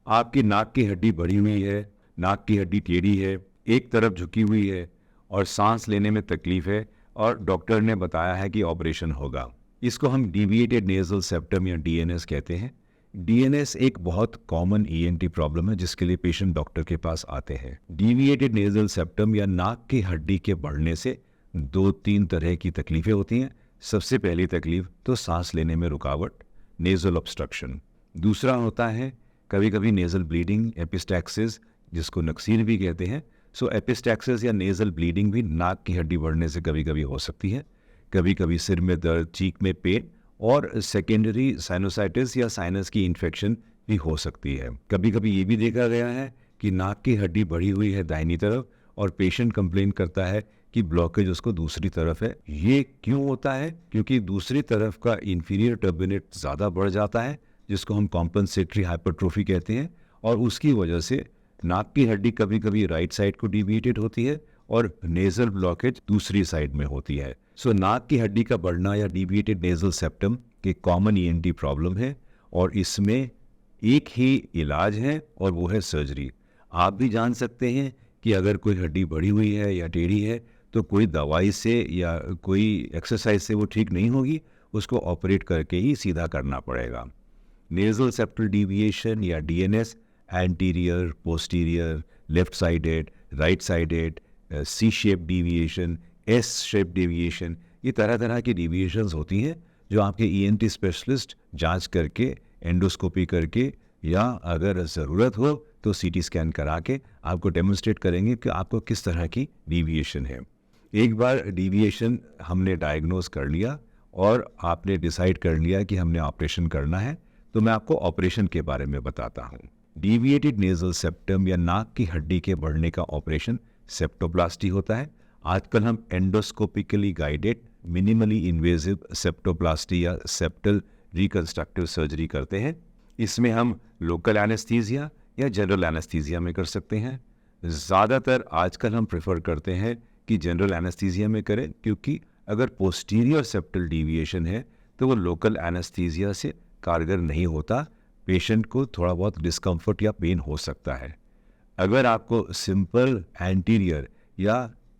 आपकी नाक की हड्डी बढ़ी हुई है, नाक की हड्डी टेढ़ी है, एक तरफ झुकी हुई है और सांस लेने में तकलीफ है और डॉक्टर ने बताया है कि ऑपरेशन होगा। इसको हम डिविएटेड नेजल सेप्टम या डीएनएस कहते हैं। डीएनएस एक बहुत कॉमन ईएनटी प्रॉब्लम है जिसके लिए पेशेंट डॉक्टर के पास आते हैं। डिविएटेड नेजल सेप्टम या नाक की हड्डी के बढ़ने से 2-3 तरह की तकलीफें होती हैं। सबसे पहली तकलीफ तो सांस लेने में रुकावट, नेजल ऑब्स्ट्रक्शन। दूसरा होता है कभी कभी नेजल ब्लीडिंग, एपिस्टैक्सिस, जिसको नक्सीर भी कहते हैं। सो एपिस्टैक्सिस या नेजल ब्लीडिंग भी नाक की हड्डी बढ़ने से कभी कभी हो सकती है। कभी कभी सिर में दर्द, चीक में पेन और सेकेंडरी साइनोसाइटिस या साइनस की इन्फेक्शन भी हो सकती है। कभी कभी ये भी देखा गया है कि नाक की हड्डी बढ़ी हुई है दाहिनी तरफ और पेशेंट कंप्लेन करता है कि ब्लॉकेज उसको दूसरी तरफ है। ये क्यों होता है? क्योंकि दूसरी तरफ का इंफीरियर टर्बिनेट ज़्यादा बढ़ जाता है, जिसको हम कॉम्पनसेटरी हाइपरट्रोफी कहते हैं, और उसकी वजह से नाक की हड्डी कभी कभी राइट साइड को डिविएटेड होती है और नेजल ब्लॉकेज दूसरी साइड में होती है। सो नाक की हड्डी का बढ़ना या डिविएटेड नेजल सेप्टम के कॉमन ईएनटी प्रॉब्लम है और इसमें एक ही इलाज है और वो है सर्जरी। आप भी जान सकते हैं कि अगर कोई हड्डी बढ़ी हुई है या टेढ़ी है तो कोई दवाई से या कोई एक्सरसाइज से वो ठीक नहीं होगी, उसको ऑपरेट करके ही सीधा करना पड़ेगा। नेजल सेप्टल डिविएशन या DNS anterior, posterior, left sided, right sided, C shape deviation, S shape deviation, ये तरह तरह की डिविएशंस होती हैं जो आपके ईएनटी स्पेशलिस्ट जांच करके, एंडोस्कोपी करके या अगर ज़रूरत हो तो सीटी स्कैन करा के आपको डेमोन्स्ट्रेट करेंगे कि आपको किस तरह की डिविएशन है। एक बार डिविएशन हमने डायग्नोज कर लिया और आपने डिसाइड कर लिया कि हमने ऑपरेशन करना है, तो मैं आपको ऑपरेशन के बारे में बताता हूँ। डिविएटेड नेजल सेप्टम या नाक की हड्डी के बढ़ने का ऑपरेशन सेप्टोप्लास्टी होता है। आजकल हम endoscopically guided minimally invasive septoplasty या सेप्टल रिकंस्ट्रक्टिव सर्जरी करते हैं। इसमें हम लोकल एनेस्थीसिया या जनरल एनेस्थीसिया में कर सकते हैं। ज़्यादातर आजकल हम प्रेफर करते हैं कि जनरल एनेस्थीसिया में करें, क्योंकि अगर पोस्टीरियर सेप्टल डिविएशन है तो वो लोकल एनेस्थीसिया से कारगर नहीं होता, पेशेंट को थोड़ा बहुत डिस्कम्फर्ट या पेन हो सकता है। अगर आपको सिंपल एंटीरियर या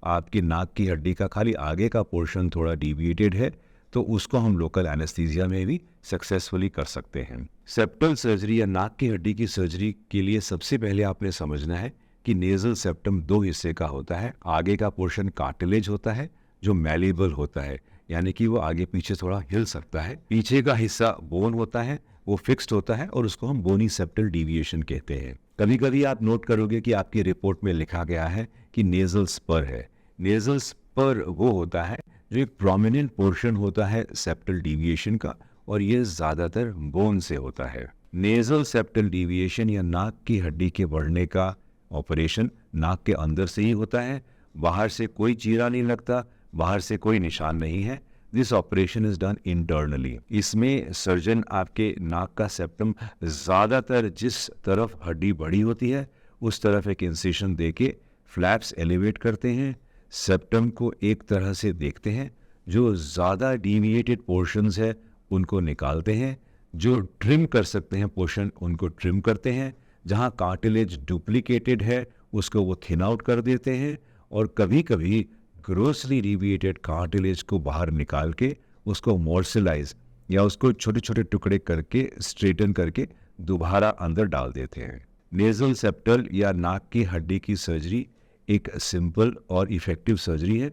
आपकी नाक की हड्डी का खाली आगे का पोर्शन थोड़ा डिविएटेड है तो उसको हम लोकल एनेस्थीसिया में भी सक्सेसफुली कर सकते हैं। सेप्टल सर्जरी या नाक की हड्डी की सर्जरी के लिए सबसे पहले आपने समझना है कि नेजल सेप्टम 2 हिस्से का होता है। आगे का पोर्शन कार्टिलेज होता है जो मैलेबल होता है, यानी कि वो आगे पीछे थोड़ा हिल सकता है। पीछे का हिस्सा बोन होता है, वो फिक्स्ड होता है और उसको हम बोनी सेप्टल डिविएशन कहते हैं। कभी कभी आप नोट करोगे कि आपकी रिपोर्ट में लिखा गया है कि नेजल स्पर है। नेजल स्पर वो होता है जो एक प्रोमिनेंट पोर्शन होता है सेप्टल डिविएशन का, और ये ज़्यादातर बोन से होता है। नेजल सेप्टल डिविएशन या नाक की हड्डी के बढ़ने का ऑपरेशन नाक के अंदर से ही होता है। बाहर से कोई चीरा नहीं लगता, बाहर से कोई निशान नहीं है। This operation is done internally. इसमें सर्जन आपके नाक का सेप्टम ज़्यादातर जिस तरफ हड्डी बढ़ी होती है उस तरफ एक इंसिशन देके फ्लैप्स एलिवेट करते हैं, सेप्टम को एक तरह से देखते हैं, जो ज़्यादा डिविएटेड पोर्शंस है उनको निकालते हैं, जो ट्रिम कर सकते हैं पोर्शन उनको ट्रिम करते हैं, जहाँ कार्टिलेज डुप्लीकेटेड है उसको वो थिन आउट कर देते हैं, और कभी कभी ग्रोसली डिविएटेड कार्टिलेज को बाहर निकाल के उसको मॉर्सलाइज या उसको छोटे छोटे टुकड़े करके स्ट्रेटन करके दोबारा अंदर डाल देते हैं। नेजल सेप्टल या नाक की हड्डी की सर्जरी एक सिंपल और इफ़ेक्टिव सर्जरी है।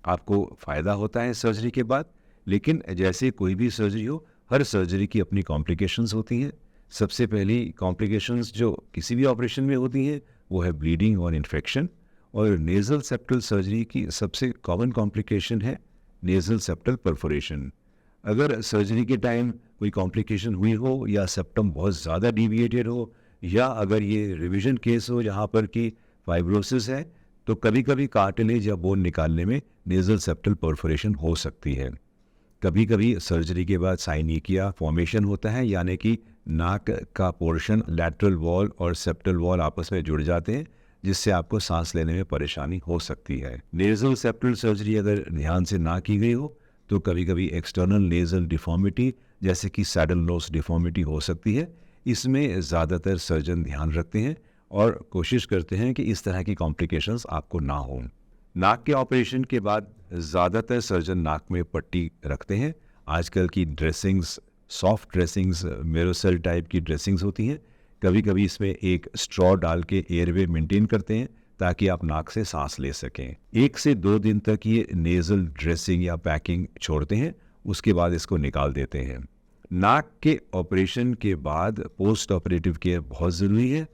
आपको फ़ायदा होता है सर्जरी के बाद, लेकिन जैसे कोई भी सर्जरी हो, हर सर्जरी की अपनी कॉम्प्लिकेशंस होती हैं। सबसे पहली कॉम्प्लिकेशंस जो किसी भी ऑपरेशन में होती हैं वो है ब्लीडिंग और इन्फेक्शन, और नेजल सेप्टल सर्जरी की सबसे कॉमन कॉम्प्लिकेशन है नेजल सेप्टल परफोरेशन। अगर सर्जरी के टाइम कोई कॉम्प्लिकेशन हुई हो या सेप्टम बहुत ज़्यादा डिविएटेड हो, या अगर ये रिविजन केस हो जहाँ पर कि फाइब्रोसिस है, तो कभी कभी कार्टिलेज या बोन निकालने में नेजल सेप्टल परफोरेशन हो सकती है। कभी कभी सर्जरी के बाद साइनिकिया फॉर्मेशन होता है, यानी कि नाक का पोर्शन लैटरल वॉल और सेप्टल वॉल आपस में जुड़ जाते हैं, जिससे आपको सांस लेने में परेशानी हो सकती है। नेजल सेप्टल सर्जरी अगर ध्यान से ना की गई हो तो कभी कभी एक्सटर्नल नेजल डिफॉर्मिटी जैसे कि सैडल नोज डिफॉर्मिटी हो सकती है। इसमें ज़्यादातर सर्जन ध्यान रखते हैं और कोशिश करते हैं कि इस तरह की कॉम्प्लिकेशंस आपको ना हों। नाक के ऑपरेशन के बाद ज़्यादातर सर्जन नाक में पट्टी रखते हैं। आजकल की ड्रेसिंग्स, सॉफ्ट ड्रेसिंग्स, मेरोसेल टाइप की ड्रेसिंग्स होती हैं। कभी कभी इसमें एक स्ट्रॉ डाल के एयरवे मेंटेन करते हैं ताकि आप नाक से सांस ले सकें। 1 से 2 दिन तक ये नेज़ल ड्रेसिंग या पैकिंग छोड़ते हैं, उसके बाद इसको निकाल देते हैं। नाक के ऑपरेशन के बाद पोस्ट ऑपरेटिव केयर बहुत ज़रूरी है।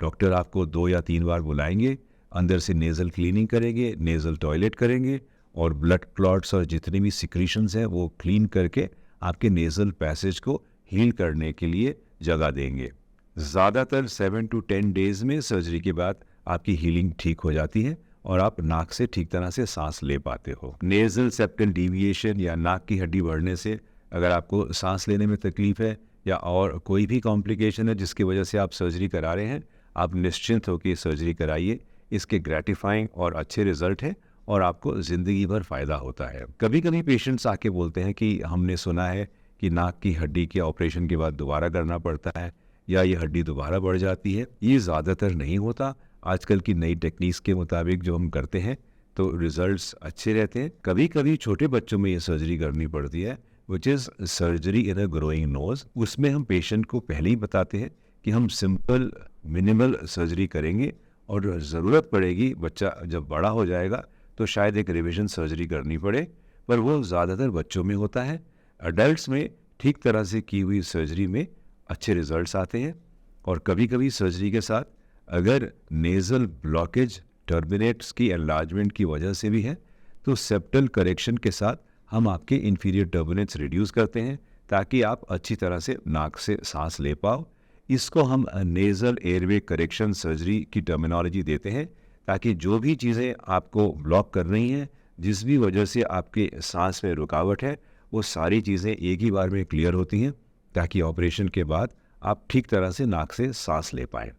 डॉक्टर आपको 2 या 3 बार बुलाएंगे, अंदर से नेज़ल क्लीनिंग करेंगे, नेज़ल टॉयलेट करेंगे और ब्लड क्लॉट्स और जितने भी सिक्रीशंस हैं वो क्लीन करके आपके नेज़ल पैसेज को हील करने के लिए जगह देंगे। ज़्यादातर 7 to 10 डेज़ में सर्जरी के बाद आपकी हीलिंग ठीक हो जाती है और आप नाक से ठीक तरह से सांस ले पाते हो। नेज़ल सेप्टल डीविएशन या नाक की हड्डी बढ़ने से अगर आपको सांस लेने में तकलीफ है या और कोई भी कॉम्प्लिकेशन है जिसकी वजह से आप सर्जरी करा रहे हैं, आप निश्चिंत होकर सर्जरी कराइए। इसके ग्रेटिफाइंग और अच्छे रिजल्ट हैं और आपको ज़िंदगी भर फ़ायदा होता है। कभी कभी पेशेंट्स आके बोलते हैं कि हमने सुना है कि नाक की हड्डी के ऑपरेशन के बाद दोबारा करना पड़ता है या ये हड्डी दोबारा बढ़ जाती है। ये ज़्यादातर नहीं होता। आजकल की नई टेक्निक्स के मुताबिक जो हम करते हैं तो रिजल्ट्स अच्छे रहते हैं। कभी कभी छोटे बच्चों में ये सर्जरी करनी पड़ती है, which is surgery in a growing nose. उसमें हम पेशेंट को पहले ही बताते हैं कि हम सिंपल मिनिमल सर्जरी करेंगे और ज़रूरत पड़ेगी, बच्चा जब बड़ा हो जाएगा तो शायद एक रिविजन सर्जरी करनी पड़े, पर वो ज़्यादातर बच्चों में होता है। अडल्ट्स में ठीक तरह से की हुई सर्जरी में अच्छे रिजल्ट्स आते हैं। और कभी कभी सर्जरी के साथ अगर नेज़ल ब्लॉकेज टर्मिनेट्स की एनलार्जमेंट की वजह से भी है तो सेप्टल करेक्शन के साथ हम आपके इन्फीरियर टर्मिनेट्स रिड्यूस करते हैं ताकि आप अच्छी तरह से नाक से सांस ले पाओ। इसको हम नेज़ल एयरवे करेक्शन सर्जरी की टर्मिनोलॉजी देते हैं ताकि जो भी चीज़ें आपको ब्लॉक कर रही हैं, जिस भी वजह से आपके सांस में रुकावट है, वो सारी चीज़ें एक ही बार में क्लियर होती हैं ताकि ऑपरेशन के बाद आप ठीक तरह से नाक से सांस ले पाएँ।